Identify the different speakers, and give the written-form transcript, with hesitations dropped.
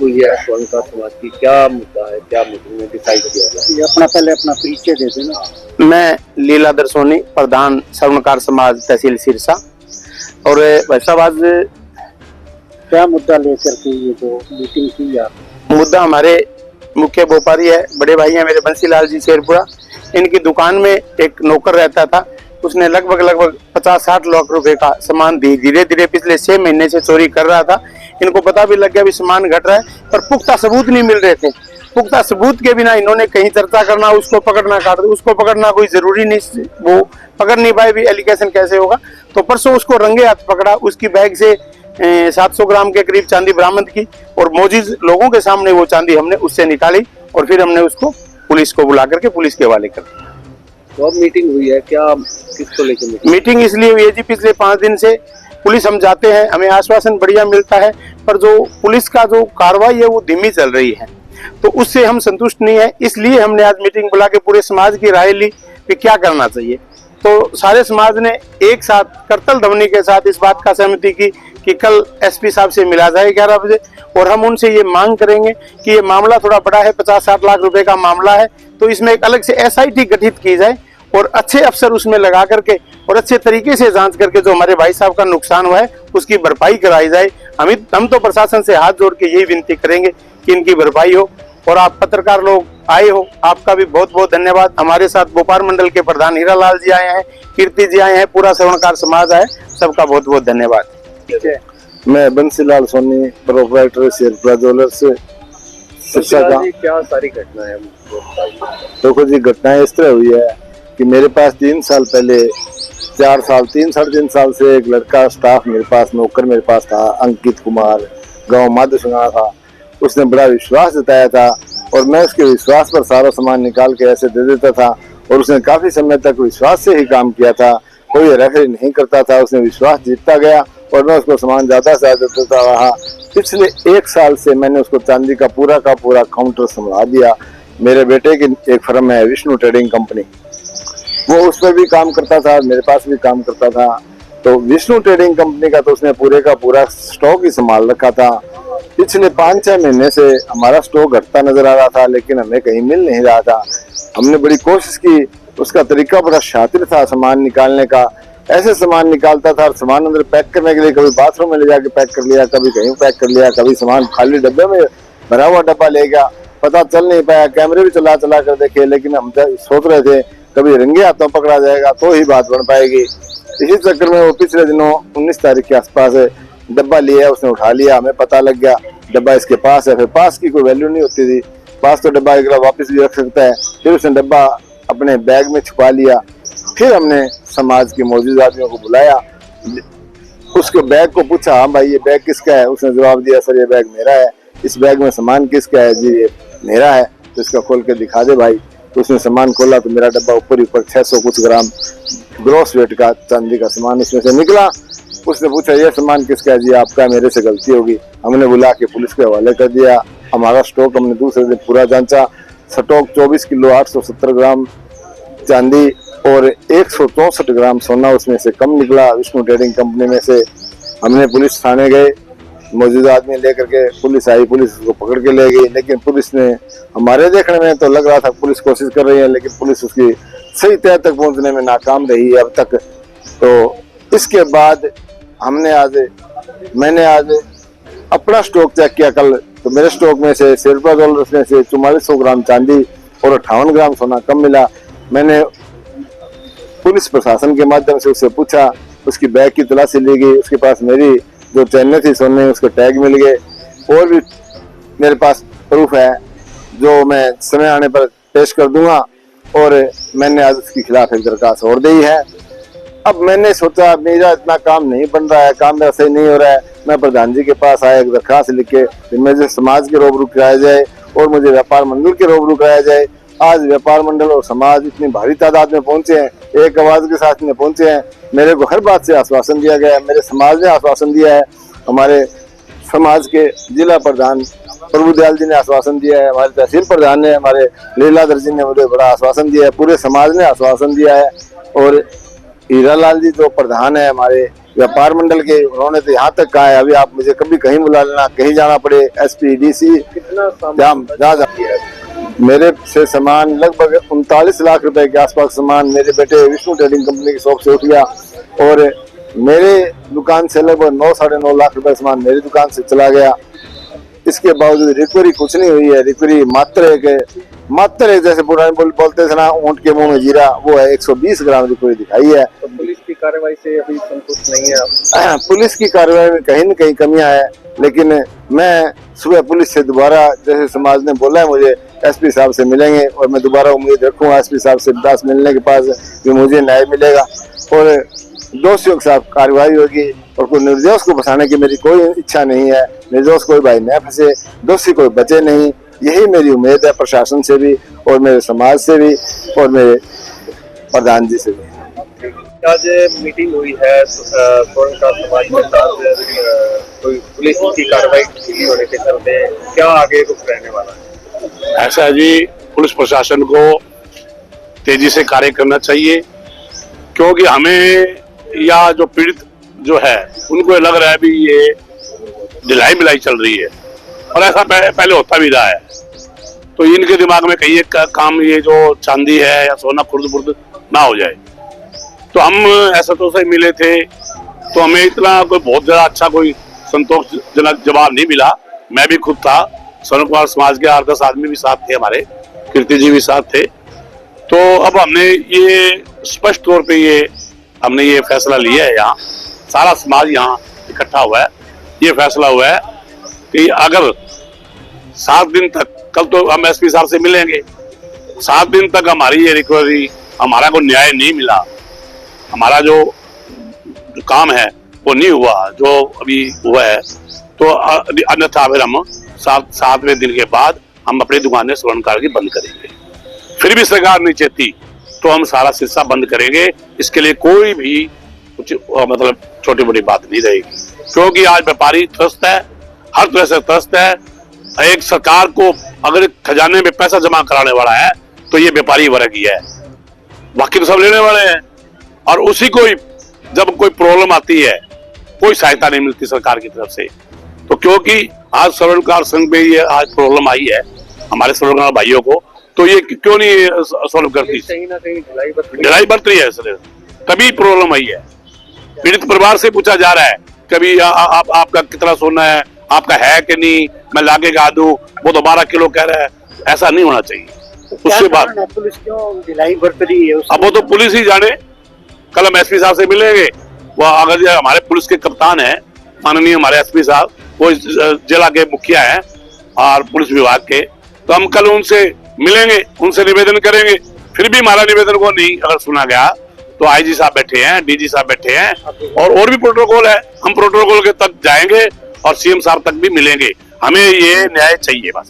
Speaker 1: हुई है स्वर्णकार समाज की, क्या मुद्दा है, क्या मीटिंग में डिसाइड किया गया?
Speaker 2: अपना पहले अपना परिचय दे देना।
Speaker 3: मैं लीलाधर सोनी, प्रधान स्वर्णकार समाज तहसील सिरसा। और भाई साहब, आज
Speaker 2: क्या मुद्दा लेकर के ये जो मीटिंग की आप?
Speaker 3: मुद्दा हमारे मुख्य व्यापारी है, बड़े भाई हैं मेरे बंसीलाल जी शेरपुरा। इनकी दुकान में एक नौकर रहता था, उसने लगभग 50-60 लाख रुपए का सामान धीरे धीरे पिछले 6 महीने से चोरी कर रहा था। इनको पता भी लग गया भी सामान घट रहा है, पर पुख्ता सबूत नहीं मिल रहे थे। पुख्ता सबूत के बिना इन्होंने कहीं चर्चा करना, उसको पकड़ना, काट दो उसको पकड़ना कोई जरूरी नहीं, वो पकड़ नहीं पाए भी एलिगेशन कैसे होगा। तो परसों उसको रंगे हाथ पकड़ा। उसकी बैग से 700 ग्राम के करीब चांदी बरामद की और मौजूद लोगों के सामने वो चांदी हमने उससे निकाली और फिर हमने उसको पुलिस को बुला करके पुलिस के हवाले कर दिया।
Speaker 1: तो अब मीटिंग हुई है, क्या किसको लेकर
Speaker 3: मीटिंग इसलिए हुई है जी, पिछले 5 दिन से पुलिस हम जाते हैं, हमें आश्वासन बढ़िया मिलता है, पर जो पुलिस का जो कार्रवाई है वो धीमी चल रही है, तो उससे हम संतुष्ट नहीं है। इसलिए हमने आज मीटिंग बुला के पूरे समाज की राय ली कि क्या करना चाहिए। तो सारे समाज ने एक साथ करतल ध्वनि के साथ इस बात का सहमति की कि कल एसपी साहब से मिला जाए 11 बजे, और हम उनसे ये मांग करेंगे कि ये मामला थोड़ा बड़ा है, 50-60 लाख रुपए का मामला है, तो इसमें एक अलग से SIT गठित की जाए और अच्छे अफसर उसमें लगा करके और अच्छे तरीके से जांच करके जो हमारे भाई साहब का नुकसान हुआ है उसकी भरपाई कराई जाए। हम तो प्रशासन से हाथ जोड़ के यही विनती करेंगे कि इनकी भरपाई हो। और आप पत्रकार लोग आए हो, आपका भी बहुत बहुत धन्यवाद। हमारे साथ व्यापार मंडल के प्रधान हीरालाल जी आए हैं, कीर्ति जी आए हैं, पूरा स्वर्णकार समाज आए, सबका बहुत बहुत धन्यवाद।
Speaker 4: मैं बंसीलाल सोनी, प्रोप्राइटर शेरपुरा ज्वेलर्स से शिक्षा का।
Speaker 1: क्या सारी घटना है?
Speaker 4: देखो जी, घटनाएं इस तरह हुई है कि मेरे पास 3 साल पहले, 4 साल 3 साढ़े 3 साल से एक लड़का स्टाफ मेरे पास, नौकर मेरे पास था, अंकित कुमार, गांव माधुसंगा था। उसने बड़ा विश्वास जताया था और मैं उसके विश्वास पर सारा सामान निकाल के ऐसे दे देता था और उसने काफी समय तक विश्वास से ही काम किया था, कोई रेफरी नहीं करता था। उसने विश्वास जीतता गया और मैं उसको सामान ज्यादा से ज्यादा देता रहा। पिछले 1 साल से मैंने उसको चांदी का पूरा काउंटर संभाल दिया। मेरे बेटे की एक फर्म है विष्णु ट्रेडिंग कंपनी, वो उस पर भी काम करता था, मेरे पास भी काम करता था। तो विष्णु ट्रेडिंग कंपनी का तो उसने पूरे का पूरा स्टॉक ही संभाल रखा था। पिछले 5-6 महीने से हमारा स्टॉक घटता नजर आ रहा था, लेकिन हमें कहीं मिल नहीं रहा था। हमने बड़ी कोशिश की, उसका तरीका बड़ा शातिर था सामान निकालने का। ऐसे सामान निकालता था, सामान अंदर पैक करने के लिए कभी बाथरूम में ले जाके पैक कर लिया, कभी कहीं पैक कर लिया, कभी सामान खाली डब्बे में भरा हुआ डब्बा ले गया, पता चल नहीं पाया। कैमरे भी चला कर देखे, लेकिन हम सोच रहे थे कभी रंगे हाथों पकड़ा जाएगा तो ही बात बन पाएगी। इसी चक्कर में वो पिछले दिनों 19 तारीख के आसपास डब्बा लिया, उसने उठा लिया, हमें पता लग गया डब्बा इसके पास है। फिर पास की कोई वैल्यू नहीं होती थी, पास तो डब्बा अगला वापस भी रख सकता है। फिर उसने डब्बा अपने बैग में छुपा लिया। फिर हमने समाज के मौजूद आदमियों को बुलाया, उसके बैग को पूछा, हाँ भाई ये बैग किसका है? उसने जवाब दिया, सर ये बैग मेरा है। इस बैग में सामान किसका है? जी ये मेरा है। तो इसका खोल के दिखा दे भाई। तो उसने सामान खोला तो मेरा डब्बा ऊपर 600 कुछ ग्राम ग्रॉस वेट का चांदी का सामान उसमें से निकला। उसने पूछा ये सामान किसका है? जी आपका, मेरे से गलती होगी। हमने बुला के पुलिस के हवाले कर दिया। हमारा स्टॉक हमने दूसरे दिन पूरा जांचा। स्टॉक 24 किलो 870 ग्राम चांदी और 164 ग्राम सोना उसमें से कम निकला। विष्णु ट्रेडिंग कंपनी में से हमने पुलिस थाने गए, मौजूदा आदमी लेकर के पुलिस आई, पुलिस उसको पकड़ के ले गई। लेकिन पुलिस ने, हमारे देखने में तो लग रहा था पुलिस कोशिश कर रही है, लेकिन पुलिस उसकी सही तह तक पहुंचने में नाकाम रही है अब तक। तो इसके बाद मैंने आज अपना स्टॉक चेक किया कल, तो मेरे स्टॉक में से शेरपुरा ज्वेलर्स में से 4400 ग्राम चांदी और 58 ग्राम सोना कम मिला। मैंने पुलिस प्रशासन के माध्यम से उससे पूछा, उसकी बैग की तलाशी ली गई, उसके पास मेरी जो चैनें थी सोने उसके टैग मिल गए और भी मेरे पास प्रूफ है जो मैं समय आने पर पेश कर दूंगा। और मैंने आज उसके खिलाफ एक दरखास्त और दी है। अब मैंने सोचा मेरा इतना काम नहीं बन रहा है, काम मेरा सही नहीं हो रहा है, मैं प्रधान जी के पास आया, एक दरखास्त लिख के मुझे समाज के रूबरू कराया जाए और मुझे व्यापार मंडल के रूबरू कराया जाए। आज व्यापार मंडल और समाज इतनी भारी तादाद में पहुंचे हैं, एक आवाज के साथ में पहुंचे हैं। मेरे को हर बात से आश्वासन दिया गया है, मेरे समाज ने आश्वासन दिया है, हमारे समाज के जिला प्रधान प्रभु दयाल जी ने आश्वासन दिया है, हमारे तहसील प्रधान ने, हमारे लीलाधर जी ने मुझे बड़ा आश्वासन दिया है, पूरे समाज ने आश्वासन दिया है। और हीरालाल जी जो प्रधान है हमारे व्यापार मंडल के, उन्होंने तो यहाँ तक कहा है अभी आप मुझे कभी कहीं बुला लेना, कहीं जाना पड़े, एसपी डीसी
Speaker 1: कितना
Speaker 4: मेरे से सामान लगभग 39 लाख रुपए के आसपास सामान मेरे बेटे विष्णु ट्रेडिंग कंपनी की शॉप से उठ गया और मेरे दुकान से लगभग 9-9.5 लाख रुपए सामान मेरी दुकान से चला गया। इसके बावजूद रिकवरी कुछ नहीं हुई है। रिकवरी मात्र एक जैसे पुराने बोलते थे ना, ऊंट के मुंह में जीरा, वो है 120 ग्राम रिकवरी दिखाई है।
Speaker 1: तो पुलिस की कार्रवाई से अभी संतुष्ट नहीं है आप?
Speaker 4: पुलिस की कार्रवाई में कहीं न कहीं कमियां है, लेकिन मैं सुबह पुलिस से दोबारा, जैसे समाज ने बोला है मुझे एसपी साहब से मिलेंगे और मैं दोबारा उम्मीद रखूंगा एसपी साहब से पास मिलने के पास कि मुझे न्याय मिलेगा और दोषियों के साथ कार्रवाई होगी। और कोई निर्दोष को फंसाने की मेरी कोई इच्छा नहीं है। निर्दोष कोई भाई न फंसे, दोषी कोई बचे नहीं, यही मेरी उम्मीद है प्रशासन से भी और मेरे समाज से भी और मेरे प्रधान जी से भी।
Speaker 1: आज मीटिंग हुई है का समाज के साथ, कोई पुलिस की कार्रवाई नहीं होने के चलते क्या आगे रुख रहने वाला है?
Speaker 5: ऐसा है जी, पुलिस प्रशासन को तेजी से कार्य करना चाहिए, क्योंकि हमें या जो पीड़ित जो है उनको लग रहा है भी ये ढिलाई मिलाई चल रही है और ऐसा पहले होता भी रहा है। तो इनके दिमाग में कहीं एक काम ये जो चांदी है या सोना खुर्द बुर्द ना हो जाए। तो हम ऐसा तो से मिले थे तो हमें इतना कोई बहुत ज्यादा अच्छा कोई संतोषजनक जवाब नहीं मिला। मैं भी खुद था, सोनू कुमार समाज के 8-10 आदमी भी साथ थे, हमारे कीर्ति जी भी साथ थे। तो अब हमने ये स्पष्ट तौर पे हमने ये फैसला लिया है, यहाँ सारा समाज यहाँ इकट्ठा हुआ है, ये फैसला हुआ है कि अगर 7 दिन तक, कल तो हम एसपी साहब से मिलेंगे, 7 दिन तक हमारी ये रिकवरी, हमारा को न्याय नहीं मिला, हमारा जो काम है वो नहीं हुआ जो अभी हुआ है, तो अन्यथा फिर हम 7वें दिन के बाद हम अपनी दुकानें स्वर्णकार की बंद करेंगे। फिर भी सरकार नहीं चाहती तो हम सारा सिलसिला बंद करेंगे। इसके लिए कोई भी कुछ मतलब छोटी मोटी बात नहीं रहेगी, क्योंकि आज व्यापारी त्रस्त है, हर तरह से त्रस्त है। एक सरकार को अगर खजाने में पैसा जमा कराने वाला है तो ये व्यापारी वर्ग ही है, बाकी तो सब लेने वाले हैं। और उसी को जब कोई प्रॉब्लम आती है कोई सहायता नहीं मिलती सरकार की तरफ से। तो क्योंकि आज स्वर्णकार संघ में ये आज प्रॉब्लम आई है हमारे स्वर्णकार भाइयों को, तो ये क्यों नहीं सॉल्व करती?
Speaker 1: कहीं ना कहीं
Speaker 5: ढिलाई बरत रही है सर, तभी प्रॉब्लम आई है। पीड़ित परिवार से पूछा जा रहा है कभी आपका कितना सोना है, आपका है कि नहीं, मैं लाके गा दूं, वो तो 12 किलो कह रहा है। ऐसा नहीं होना चाहिए। उसके बाद
Speaker 2: पुलिस क्यों ढिलाई बरत रही है?
Speaker 5: अब वो तो पुलिस ही जाने। कल हम एसपी साहब से मिलेंगे, वो अगर हमारे पुलिस के कप्तान है माननीय हमारे एसपी साहब, वो जिला के मुखिया है और पुलिस विभाग के, तो हम कल उनसे मिलेंगे, उनसे निवेदन करेंगे। फिर भी हमारा निवेदन को नहीं अगर सुना गया तो आईजी साहब बैठे हैं, डीजी साहब बैठे हैं और भी प्रोटोकॉल है, हम प्रोटोकॉल के तक जाएंगे और सीएम साहब तक भी मिलेंगे। हमें ये न्याय चाहिए बस।